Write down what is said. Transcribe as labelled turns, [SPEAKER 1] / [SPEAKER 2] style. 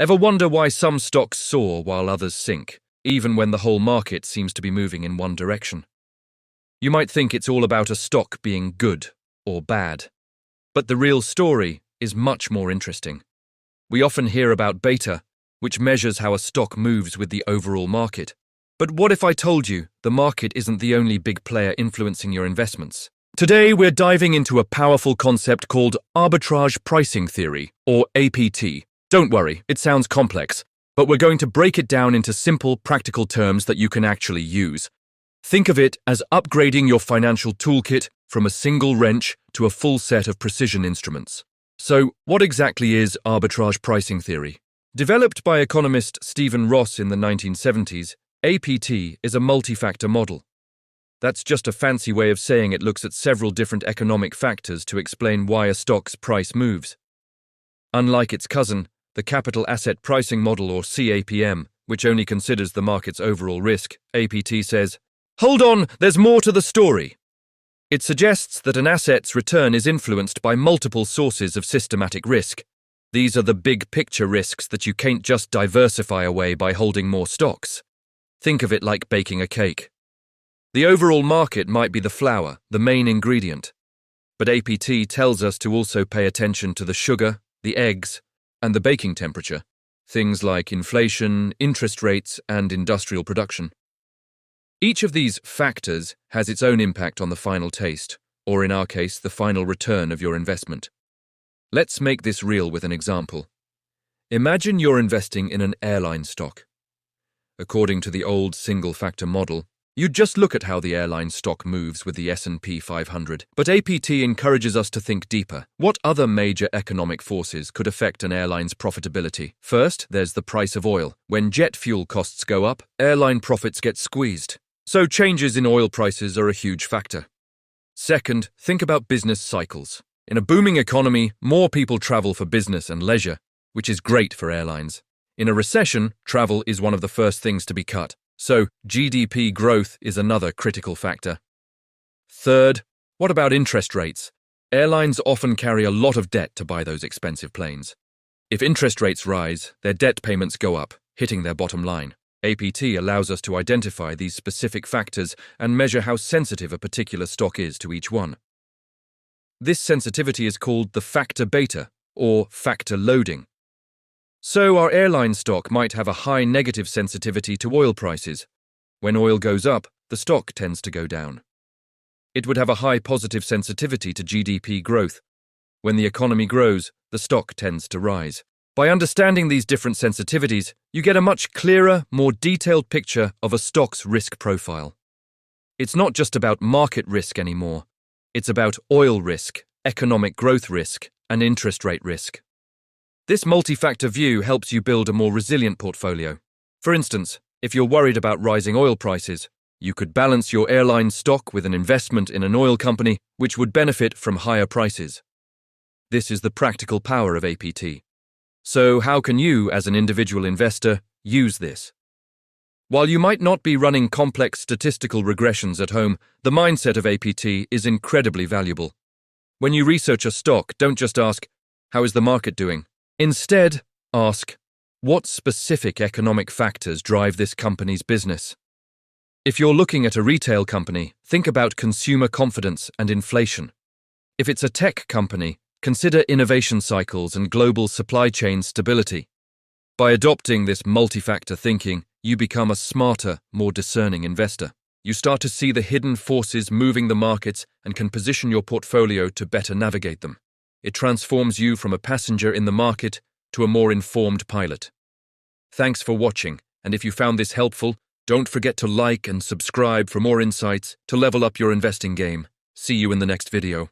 [SPEAKER 1] Ever wonder why some stocks soar while others sink, even when the whole market seems to be moving in one direction? You might think it's all about a stock being good or bad. But the real story is much more interesting. We often hear about beta, which measures how a stock moves with the overall market. But what if I told you the market isn't the only big player influencing your investments? Today we're diving into a powerful concept called Arbitrage Pricing Theory, or APT. Don't worry, it sounds complex, but we're going to break it down into simple, practical terms that you can actually use. Think of it as upgrading your financial toolkit from a single wrench to a full set of precision instruments. So, what exactly is arbitrage pricing theory? Developed by economist Stephen Ross in the 1970s, APT is a multi-factor model. That's just a fancy way of saying it looks at several different economic factors to explain why a stock's price moves. Unlike its cousin, the Capital Asset Pricing Model, or CAPM, which only considers the market's overall risk, APT says, "Hold on, there's more to the story." It suggests that an asset's return is influenced by multiple sources of systematic risk. These are the big picture risks that you can't just diversify away by holding more stocks. Think of it like baking a cake. The overall market might be the flour, the main ingredient. But APT tells us to also pay attention to the sugar, the eggs, and the baking temperature, things like inflation, interest rates, and industrial production. Each of these factors has its own impact on the final taste, or in our case, the final return of your investment. Let's make this real with an example. Imagine you're investing in an airline stock. According to the old single-factor model, you'd just look at how the airline stock moves with the S&P 500. But APT encourages us to think deeper. What other major economic forces could affect an airline's profitability? First, there's the price of oil. When jet fuel costs go up, airline profits get squeezed. So changes in oil prices are a huge factor. Second, think about business cycles. In a booming economy, more people travel for business and leisure, which is great for airlines. In a recession, travel is one of the first things to be cut. So, GDP growth is another critical factor. Third, what about interest rates? Airlines often carry a lot of debt to buy those expensive planes. If interest rates rise, their debt payments go up, hitting their bottom line. APT allows us to identify these specific factors and measure how sensitive a particular stock is to each one. This sensitivity is called the factor beta, or factor loading. So our airline stock might have a high negative sensitivity to oil prices. When oil goes up, the stock tends to go down. It would have a high positive sensitivity to GDP growth. When the economy grows, the stock tends to rise. By understanding these different sensitivities, you get a much clearer, more detailed picture of a stock's risk profile. It's not just about market risk anymore. It's about oil risk, economic growth risk, and interest rate risk. This multi-factor view helps you build a more resilient portfolio. For instance, if you're worried about rising oil prices, you could balance your airline stock with an investment in an oil company which would benefit from higher prices. This is the practical power of APT. So how can you, as an individual investor, use this? While you might not be running complex statistical regressions at home, the mindset of APT is incredibly valuable. When you research a stock, don't just ask, "How is the market doing?" Instead, ask, what specific economic factors drive this company's business? If you're looking at a retail company, think about consumer confidence and inflation. If it's a tech company, consider innovation cycles and global supply chain stability. By adopting this multi-factor thinking, you become a smarter, more discerning investor. You start to see the hidden forces moving the markets and can position your portfolio to better navigate them. It transforms you from a passenger in the market to a more informed pilot. Thanks for watching, and if you found this helpful, don't forget to like and subscribe for more insights to level up your investing game. See you in the next video.